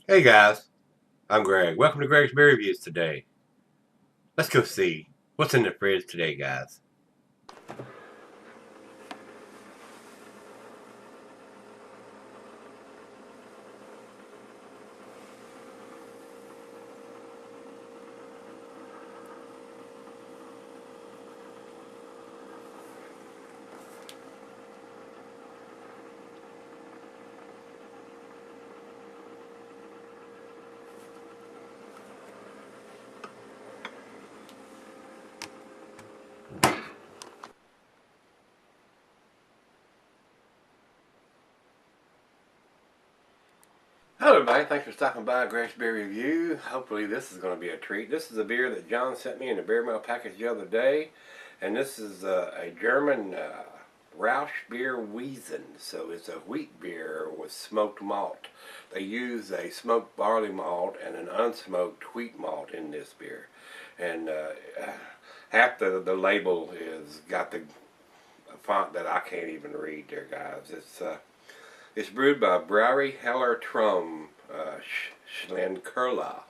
Hey guys, I'm Greg. Welcome to Gregsbeerreviews today. Let's go see what's in the fridge today, guys. Hello everybody, thanks for stopping by Greg's Beer Review. Hopefully this is going to be a treat. This is a beer that John sent me in a beer mail package the other day. And this is a German Rauchbier Weizen. So it's a wheat beer with smoked malt. They use a smoked barley malt and an unsmoked wheat malt in this beer. And half the label is got the font that I can't even read there, guys. It's brewed by Brauerei Heller-Trum, Schlenkerla.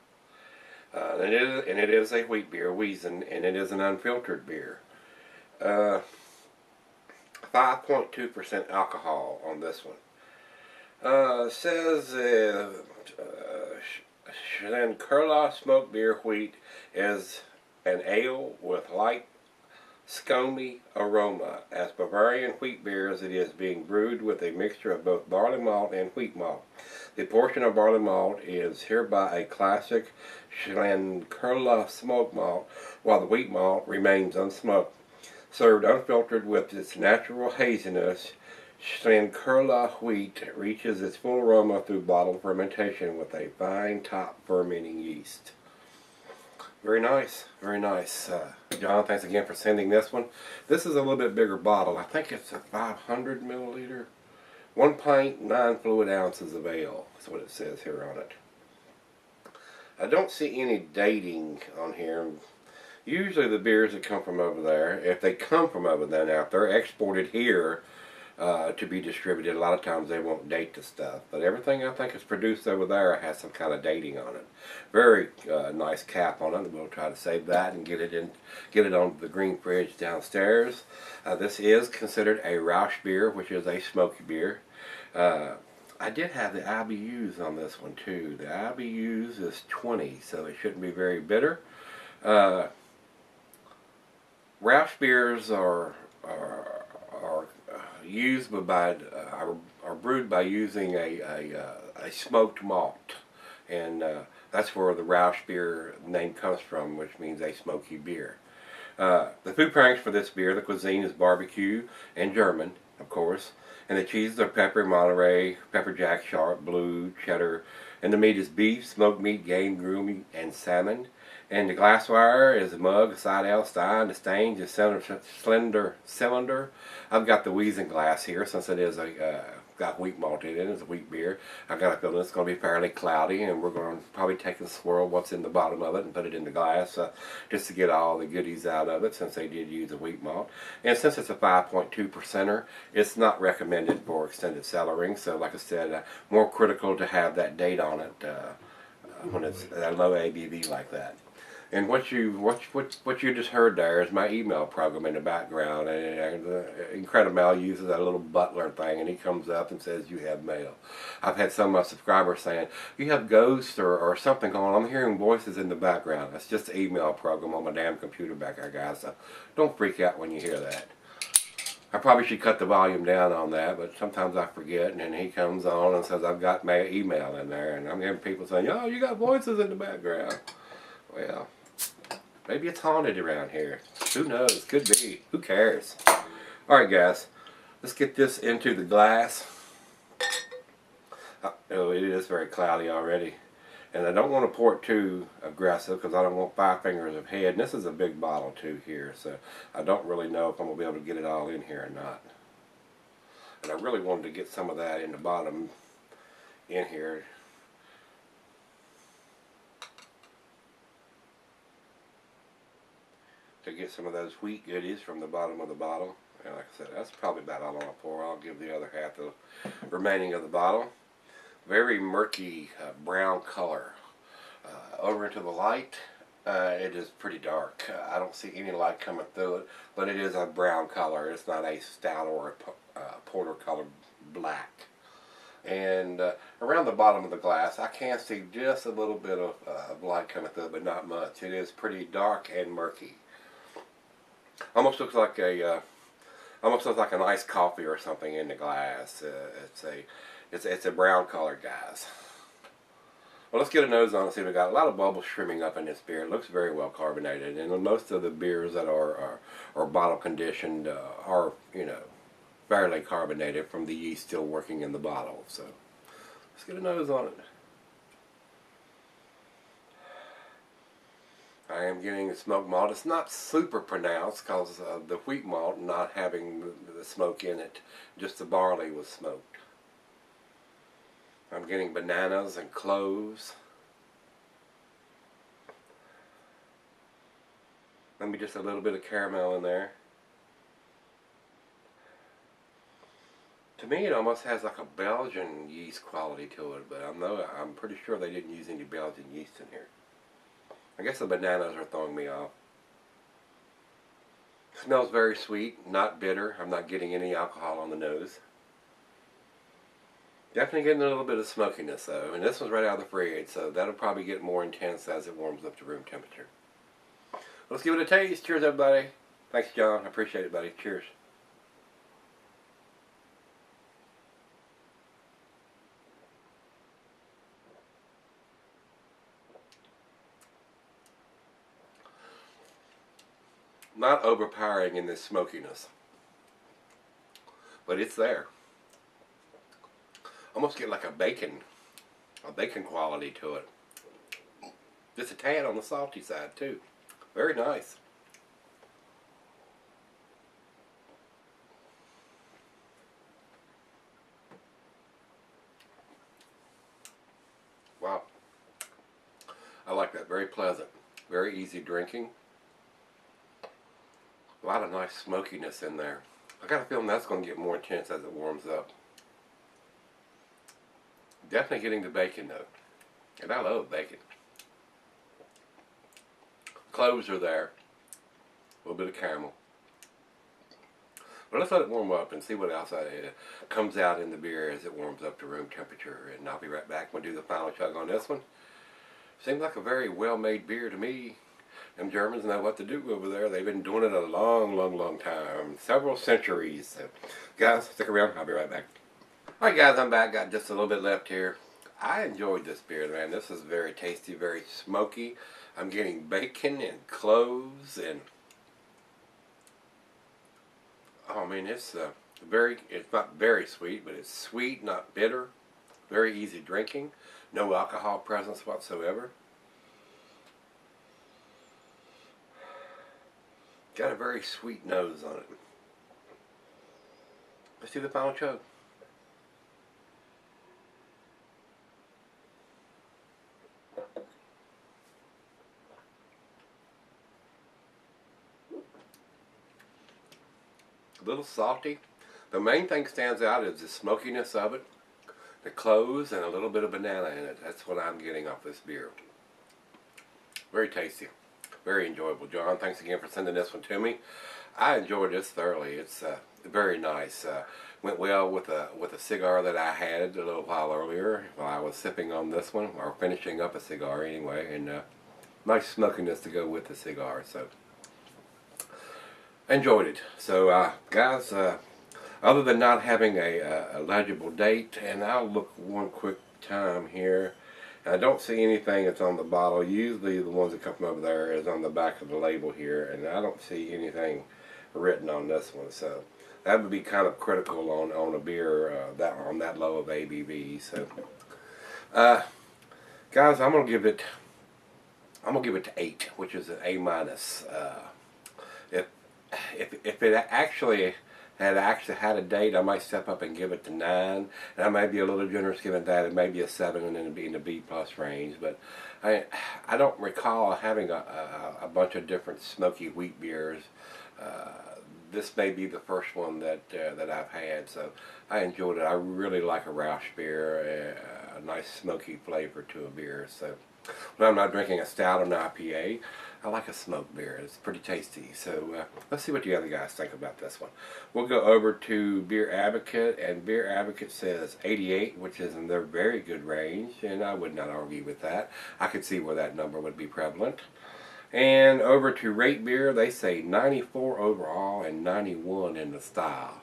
And it is a wheat beer, Weizen, and it is an unfiltered beer. 5.2% alcohol on this one. Says Schlenkerla smoked beer wheat is an ale with light scomy aroma. As Bavarian wheat beers, it is being brewed with a mixture of both barley malt and wheat malt. The portion of barley malt is hereby a classic Schlenkerla smoked malt, while the wheat malt remains unsmoked. Served unfiltered with its natural haziness, Schlenkerla wheat reaches its full aroma through bottle fermentation with a fine top fermenting yeast. Very nice, very nice. John, thanks again for sending this one. This is a little bit bigger bottle. I think it's a 500 milliliter. 1 pint, 9 fluid ounces of ale. That's what it says here on it. I don't see any dating on here. Usually the beers that come from over there, if they come from over there now, if they're exported here to be distributed, a lot of times they won't date the stuff. But everything I think is produced over there has some kind of dating on it. Very nice cap on it. We'll try to save that and get it on the green fridge downstairs. This is considered a Rauch beer, which is a smoky beer. I did have the IBUs on this one too. The IBUs is 20, so it shouldn't be very bitter. Rauch beers are used are brewed by using a smoked malt, and that's where the Rauch beer name comes from, which means a smoky beer. The food pairings for this beer, the cuisine is barbecue and German, of course, and the cheeses are pepper, Monterey, pepper jack, sharp, blue, cheddar, and the meat is beef, smoked meat, game, groom, and salmon. And the glassware is a mug, a side ale, stein, the stains, a slender cylinder. I've got the Weizen glass here since it is got wheat malt in it. It's a wheat beer. I've got a feeling it's going to be fairly cloudy, and we're going to probably take and swirl what's in the bottom of it and put it in the glass just to get all the goodies out of it, since they did use a wheat malt. And since it's a 5.2%er, it's not recommended for extended cellaring. So like I said, more critical to have that date on it when it's at a low ABV like that. And what you just heard there is my email program in the background. And Incredimail uses that little butler thing, and he comes up and says, "You have mail." I've had some of my subscribers saying, "You have ghosts or something going on." I'm hearing voices in the background. That's just the email program on my damn computer back there, guys. So don't freak out when you hear that. I probably should cut the volume down on that, but sometimes I forget, and then he comes on and says, "I've got my email in there," and I'm hearing people saying, "Oh, you got voices in the background." Well, maybe it's haunted around here. Who knows? Could be. Who cares? Alright guys, let's get this into the glass. Oh, it is very cloudy already. And I don't want to pour it too aggressive because I don't want 5 fingers of head. And this is a big bottle too here, so I don't really know if I'm going to be able to get it all in here or not. And I really wanted to get some of that in the bottom in here. To get some of those wheat goodies from the bottom of the bottle. And like I said, that's probably about all I'm going to pour. I'll give the other half the remaining of the bottle. very murky brown color. Over into the light, it is pretty dark. I don't see any light coming through it, but it is a brown color. It's not a stout or a porter color black. And around the bottom of the glass, I can see just a little bit of light coming through, but not much. It is pretty dark and murky. Almost looks like an iced coffee or something in the glass. It's a brown color, guys. Well, let's get a nose on it. See, we got a lot of bubbles shrimming up in this beer. It looks very well carbonated, and most of the beers that are bottle conditioned are, you know, fairly carbonated from the yeast still working in the bottle. So let's get a nose on it. I am getting the smoked malt. It's not super pronounced because of the wheat malt not having the smoke in it. Just the barley was smoked. I'm getting bananas and cloves. Maybe just a little bit of caramel in there. To me, it almost has like a Belgian yeast quality to it, but I'm pretty sure they didn't use any Belgian yeast in here. I guess the bananas are throwing me off. Smells very sweet, not bitter. I'm not getting any alcohol on the nose. Definitely getting a little bit of smokiness though, and this one's right out of the fridge, so that'll probably get more intense as it warms up to room temperature. Let's give it a taste. Cheers, everybody. Thanks, John. I appreciate it, buddy. Cheers. Not overpowering in this smokiness, but it's there. Almost get like a bacon quality to it. Just a tad on the salty side too. Very nice. Wow. I like that. Very pleasant. Very easy drinking. A lot of nice smokiness in there. I got a feeling that's going to get more intense as it warms up. Definitely getting the bacon though. And I love bacon. Cloves are there. A little bit of caramel. But let's let it warm up and see what else comes out in the beer as it warms up to room temperature. And I'll be right back. We'll do the final chug on this one. Seems like a very well-made beer to me. Them Germans know what to do over there. They've been doing it a long, long, long time. Several centuries. So, guys, stick around. I'll be right back. Alright guys, I'm back. Got just a little bit left here. I enjoyed this beer, man. This is very tasty, very smoky. I'm getting bacon and cloves and... oh, I mean, it's not very sweet, but it's sweet, not bitter. Very easy drinking. No alcohol presence whatsoever. Got a very sweet nose on it. Let's do the final chug. A little salty. The main thing stands out is the smokiness of it, the cloves, and a little bit of banana in it. That's what I'm getting off this beer. Very tasty. Very enjoyable. John, thanks again for sending this one to me. I enjoyed this thoroughly. It's very nice. Went well with a cigar that I had a little while earlier while I was sipping on this one, or finishing up a cigar anyway, and nice smokiness to go with the cigar. So enjoyed it. So guys, other than not having a legible date, and I'll look one quick time here. I don't see anything that's on the bottle. Usually the ones that come from over there is on the back of the label here, and I don't see anything written on this one. So that would be kind of critical on a beer on that low of ABV. So guys, I'm gonna give it to 8, which is an A minus. If it actually had a date, I might step up and give it to 9, and I might be a little generous giving that. It may be a 7 and then be in the B plus range. But I don't recall having a bunch of different smoky wheat beers this may be the first one that I've had, so I enjoyed it. I really like a Rauch beer, a nice smoky flavor to a beer. So when I'm not drinking a stout or an IPA, I like a smoked beer. It's pretty tasty. So let's see what the other guys think about this one. We'll go over to Beer Advocate, and Beer Advocate says 88, which is in their very good range, and I would not argue with that. I could see where that number would be prevalent. And over to Rate Beer, they say 94 overall and 91 in the style.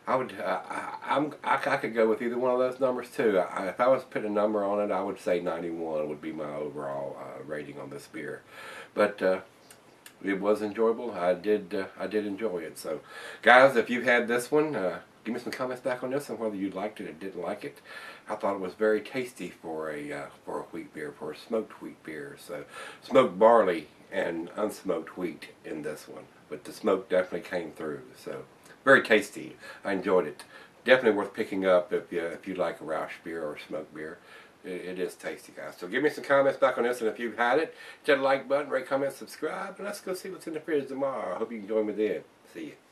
I would, I could go with either one of those numbers too. If I was to put a number on it, I would say 91 would be my overall rating on this beer. But it was enjoyable. I did enjoy it. So, guys, if you had this one, give me some comments back on this and whether you liked it or didn't like it. I thought it was very tasty for a wheat beer, for a smoked wheat beer. So, smoked barley and unsmoked wheat in this one, but the smoke definitely came through. So, very tasty. I enjoyed it. Definitely worth picking up if you like a Rauch beer or smoked beer. It is tasty, guys. So give me some comments back on this, and if you've had it, hit the like button, rate, comment, subscribe, and let's go see what's in the fridge tomorrow. I hope you can join me then. See you.